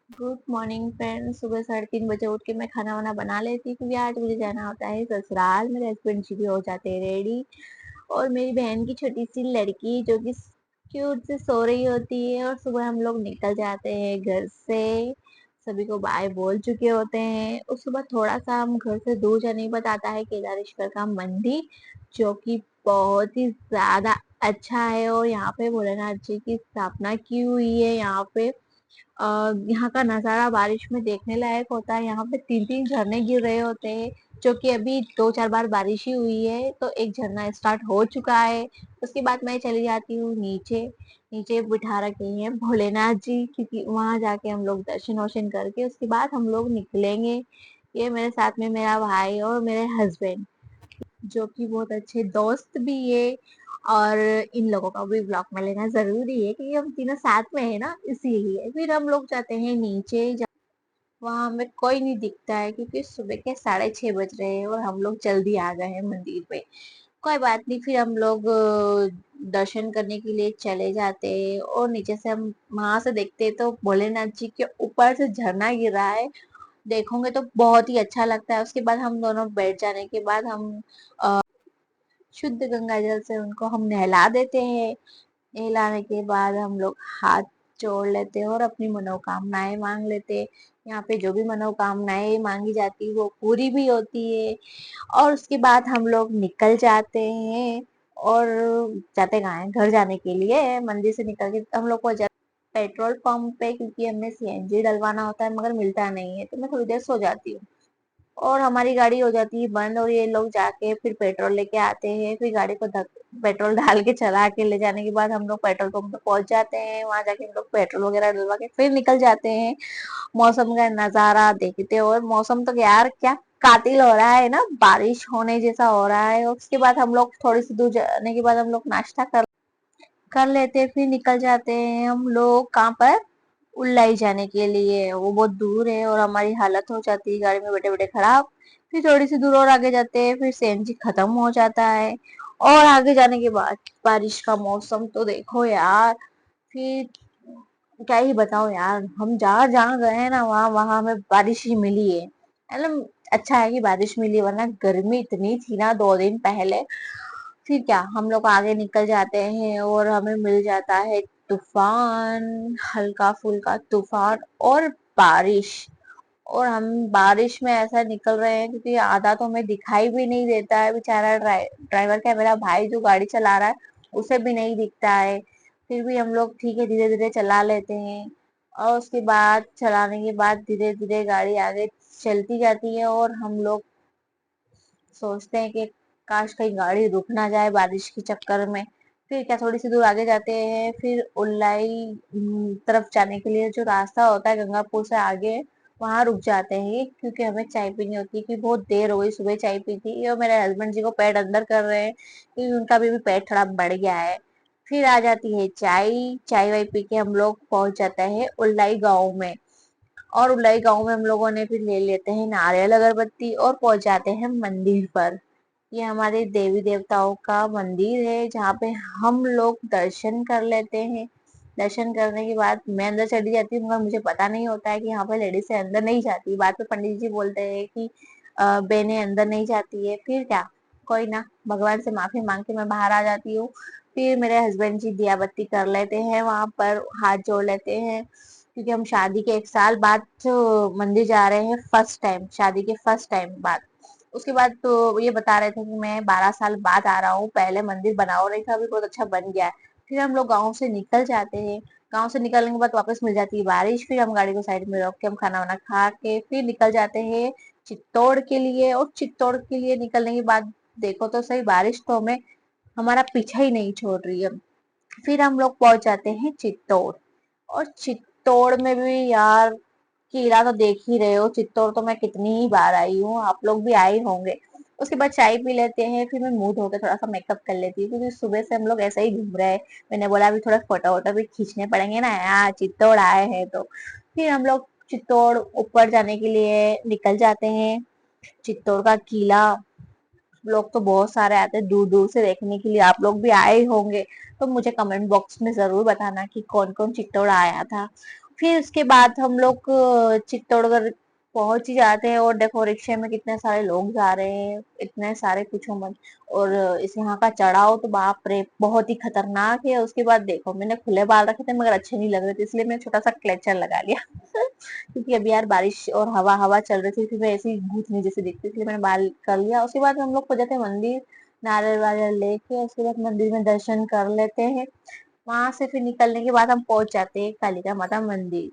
Good morning friends. सुबह 3:30 बजे उठ के मैं खाना वाना बना लेती हूँ क्योंकि आज मुझे जाना होता है ससुराल। मेरे हस्बैंड जी भी हो जाते हैं रेडी, और मेरी बहन की छोटी सी लड़की जो कि क्यूट से सो रही होती है। और सुबह हम लोग निकल जाते हैं घर से, सभी को बाय बोल चुके होते हैं। उस सुबह थोड़ा सा हम घर से दूर जाने के बाद आता है केदारेश्वर का मंदिर, जो कि बहुत ही ज्यादा अच्छा है। और यहाँ पे भोलेनाथ जी की स्थापना की हुई है। यहाँ पे यहाँ का नज़ारा बारिश में देखने लायक होता है। यहाँ पे तीन तीन झरने गिर रहे होते हैं, जो कि अभी दो चार बार बारिश ही हुई है तो एक झरना स्टार्ट हो चुका है। उसके बाद मैं चली जाती हूँ नीचे। नीचे बिठा रखे हैं भोलेनाथ जी, क्योंकि वहां जाके हम लोग दर्शन वर्शन करके उसके बाद हम लोग निकलेंगे। ये मेरे साथ में मेरा भाई और मेरे हस्बैंड, जो कि बहुत अच्छे दोस्त भी है। और इन लोगों का भी ब्लॉग में लेना जरूरी है क्योंकि हम तीनों साथ में है ना, इसीलिए। फिर हम लोग जाते हैं नीचे, वहां हमें कोई नहीं दिखता है क्योंकि सुबह के 6:30 बज रहे हैं और हम लोग जल्दी आ गए हैं मंदिर पे। कोई बात नहीं, फिर हम लोग दर्शन करने के लिए चले जाते हैं। और नीचे से हम वहां से देखते हैं तो भोलेनाथ जी के ऊपर से झरना गिर रहा है, देखोगे तो बहुत ही अच्छा लगता है। उसके बाद हम दोनों बैठ जाने के बाद हम शुद्ध गंगा जल से उनको हम नहला देते हैं। नहलाने के बाद हम लोग हाथ जोड़ लेते हैं और अपनी मनोकामनाएं मांग लेते हैं। यहाँ पे जो भी मनोकामनाएं मांगी जाती है वो पूरी भी होती है। और उसके बाद हम लोग निकल जाते हैं। और जाते कहाँ हैं, घर जाने के लिए। मंदिर से निकल के हम लोग को जाते पेट्रोल पंप पे, क्योंकि हमें सीएनजी डलवाना होता है मगर मिलता नहीं है तो मैं थोड़ी देर सो जाती हूँ। और हमारी गाड़ी हो जाती है बंद, और ये लोग जाके फिर पेट्रोल लेके आते हैं। फिर गाड़ी को पेट्रोल डाल के चला के ले जाने के बाद हम लोग पेट्रोल पंप पे पहुंच जाते हैं। वहां जाके हम लोग पेट्रोल वगैरह डलवा के फिर निकल जाते हैं। मौसम का नजारा देखते हैं। और मौसम तो यार क्या कातिल हो रहा है ना, बारिश होने जैसा हो रहा है। और उसके बाद हम लोग थोड़ी सी दूर जाने के बाद हम लोग नाश्ता कर लेते हैं। फिर निकल जाते हैं हम लोग कहाँ पर, उल्लाई जाने के लिए। वो बहुत दूर है और हमारी हालत हो जाती है गाड़ी में बैठे बैठे खराब। फिर थोड़ी सी दूर और आगे जाते हैं, फिर सीएनजी खत्म हो जाता है। और आगे जाने के बाद बारिश का मौसम तो देखो यार। फिर क्या ही बताओ यार, हम जहाँ जहाँ गए हैं ना वहाँ वहाँ हमें बारिश ही मिली है। मतलब अच्छा है कि बारिश मिली, वरना गर्मी इतनी थी ना 2 दिन पहले। फिर क्या, हम लोग आगे निकल जाते हैं और हमें मिल जाता है तूफान, हल्का फुल्का तूफान और बारिश। और हम बारिश में ऐसा निकल रहे हैं क्योंकि आधा तो हमें दिखाई भी नहीं देता है। बेचारा ड्राइवर क्या, मेरा भाई जो गाड़ी चला रहा है उसे भी नहीं दिखता है। फिर भी हम लोग ठीक है धीरे धीरे चला लेते हैं। और उसके बाद चलाने के बाद धीरे धीरे गाड़ी आगे चलती जाती है। और हम लोग सोचते हैं कि काश कहीं गाड़ी रुक ना जाए बारिश के चक्कर में। फिर क्या, थोड़ी सी दूर आगे जाते हैं, फिर उल्लाई तरफ जाने के लिए जो रास्ता होता है गंगापुर से आगे, वहां रुक जाते हैं क्योंकि हमें चाय पीनी होती है। क्योंकि बहुत देर हो गई, सुबह चाय पी थी और मेरे हस्बैंड जी को पेट अंदर कर रहे हैं क्योंकि उनका भी पेट थोड़ा बढ़ गया है। फिर आ जाती है चाय। चाय वाय पी के हम लोग पहुंच जाते हैं उल्लाई गाँव में। और उलाई गांव में हम लोगों ने फिर ले लेते हैं नारियल अगरबत्ती और पहुंच जाते हैं मंदिर पर। ये हमारे देवी देवताओं का मंदिर है जहाँ पे हम लोग दर्शन कर लेते हैं। दर्शन करने के बाद मैं अंदर चली जाती हूँ मगर मुझे पता नहीं होता है कि यहाँ पे लेडीज से अंदर नहीं जाती। बाद में पंडित जी बोलते हैं कि बहनें अंदर नहीं जाती है। फिर क्या, कोई ना, भगवान से माफी मांग के मैं बाहर आ जाती हूँ। फिर मेरे हस्बैंड जी दिया बत्ती कर लेते हैं, वहां पर हाथ जोड़ लेते हैं क्योंकि हम शादी के 1 साल बाद तो मंदिर जा रहे हैं, फर्स्ट टाइम, शादी के फर्स्ट टाइम बाद। उसके बाद तो ये बता रहे थे कि मैं 12 साल बाद आ रहा हूँ, पहले मंदिर बनाओ नहीं था, अभी बहुत अच्छा बन गया है। फिर हम लोग गाँव से निकल जाते हैं। गाँव से निकलने के बाद वापस मिल जाती है बारिश। फिर हम गाड़ी को साइड में रोक के हम खाना वाना खा के फिर निकल जाते हैं चित्तौड़ के लिए। और चित्तौड़ के लिए निकलने के बाद देखो तो सही, बारिश तो हमें हमारा पीछा ही नहीं छोड़ रही है। फिर हम लोग पहुंच जाते हैं चित्तौड़। और चित्तौड़ में भी यार किला तो देख ही रहे हो। चित्तौड़ तो मैं कितनी ही बार आई हूँ, आप लोग भी आए होंगे। उसके बाद चाय पी लेते हैं, फिर मैं मुंह धो के थोड़ा सा मेकअप कर लेती हूँ क्योंकि सुबह से हम लोग ऐसे ही घूम रहे हैं। मैंने बोला अभी थोड़ा फोटो वोटो भी खींचने पड़ेंगे ना यार, चित्तौड़ आए हैं तो। फिर हम लोग चित्तौड़ ऊपर जाने के लिए निकल जाते हैं। चित्तौड़ का किला लोग तो बहुत सारे आते हैं दूर दूर से देखने के लिए, आप लोग भी आए होंगे। तो मुझे कमेंट बॉक्स में जरूर बताना कि कौन कौन चित्तौड़ आया था। फिर उसके बाद हम लोग चित्तौड़गढ़ पहुंच ही जाते हैं और देखो रिक्शे में कितने सारे लोग जा रहे हैं, इतने सारे पूछो मत। और इस यहाँ का चढ़ाव तो बाप रे बहुत ही खतरनाक है। उसके बाद देखो मैंने खुले बाल रखे थे मगर अच्छे नहीं लग रहे थे, इसलिए मैंने छोटा सा क्लेचर लगा लिया क्योंकि अभी यार बारिश और हवा हवा चल रही थी, फिर मैं ऐसी भूतनी जैसे दिखती थी, इसलिए मैंने बाल कर लिया। उसके बाद हम लोग को जाते हैं मंदिर, नारियल वारियल लेके उसके बाद मंदिर में दर्शन कर लेते हैं। वहां से फिर निकलने के बाद हम पहुंच जाते हैं कालिका माता मंदिर,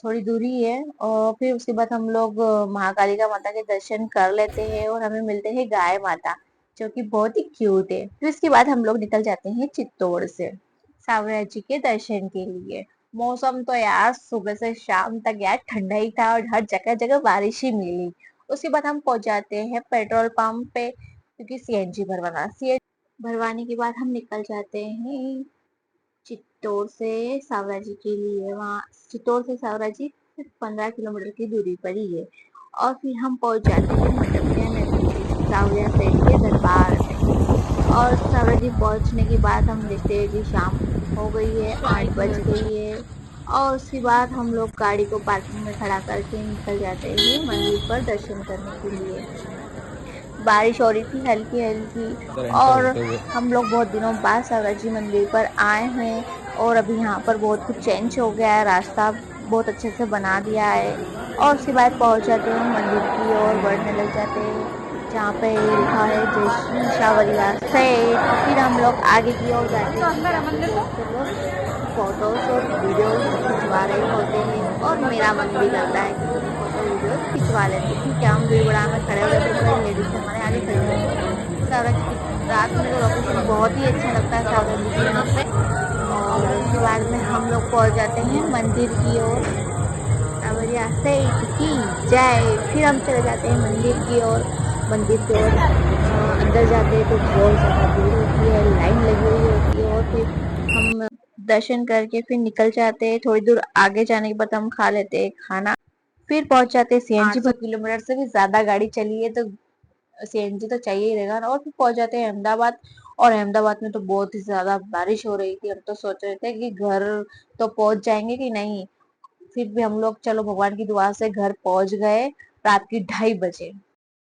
थोड़ी दूरी है। और फिर उसके बाद हम लोग महाकालिका माता के दर्शन कर लेते हैं और हमें मिलते हैं गाय माता जो कि बहुत ही क्यूट है। फिर उसके बाद हम लोग निकल जाते हैं चित्तौड़ से सावरा जी के दर्शन के लिए। मौसम तो यार सुबह से शाम तक यार ठंडा ही था और हर जगह जगह बारिश ही मिली। उसके बाद हम पहुंच जाते हैं पेट्रोल पंप पे क्योंकि सीएनजी भरवाना, सीएनजी भरवाने के बाद हम निकल जाते हैं चित्तौड़ से सावरा जी के लिए। वहाँ चित्तौड़ से सावरा जी सिर्फ 15 किलोमीटर की दूरी पर ही है। और फिर हम पहुंच जाते हैं मटपिया नदी सावरिया साइड के दरबार में। और सावरा जी पहुंचने के बाद हम देखते हैं कि शाम हो गई है, 8 बज गई है। और उसके बाद हम लोग गाड़ी को पार्किंग में खड़ा करके निकल जाते हैं मंदिर पर दर्शन करने के लिए। बारिश हो रही थी हल्की हल्की और हम लोग बहुत दिनों बाद सावरा जी मंदिर पर आए हैं। और अभी यहाँ पर बहुत कुछ चेंज हो गया है, रास्ता बहुत अच्छे से बना दिया है। और उसके बाद पहुंच जाते हैं मंदिर की ओर बढ़ने लग जाते हैं जहाँ पे लिखा है जय श्री शावरिया से। फिर हम लोग आगे की ओर जाते हैं जहाँ पे बहुत से लोग फोटोज और वीडियोस खिंचवा रहे होते हैं और मेरा मन भी करता है कि कुछ फोटो वीडियोस खिंचवा लेते हैं। ठीक है हम भीड़ भड़ा में खड़े हो गए थे मगर लेडीज हमारे आगे खड़ी हुई। सावरा जी की रात में तो लोकेशन बहुत ही अच्छा लगता है सावरा जी के यहाँ पे। और उसके बाद में हम लोग पहुंच जाते हैं मंदिर की ओर, सावरिया सेठ की जय। फिर हम चले जाते हैं मंदिर की ओर। मंदिर की ओर अंदर जाते हैं तो बहुत ज्यादा भीड़ होती है, लाइन लगी हुई होती है। और फिर हम दर्शन करके फिर निकल जाते हैं। थोड़ी दूर आगे जाने के बाद हम खा लेते हैं खाना, फिर पहुंच जाते हैं सीएनजी। 800 किलोमीटर से भी ज्यादा गाड़ी चली है तो सीएनजी तो चाहिए ही रहेगा ना। और फिर पहुंच जाते हैं अहमदाबाद। और अहमदाबाद में तो बहुत ही ज्यादा बारिश हो रही थी, हम तो सोच रहे थे कि घर तो पहुंच जाएंगे कि नहीं। फिर भी हम लोग चलो भगवान की दुआ से घर पहुंच गए रात की 2:30 बजे।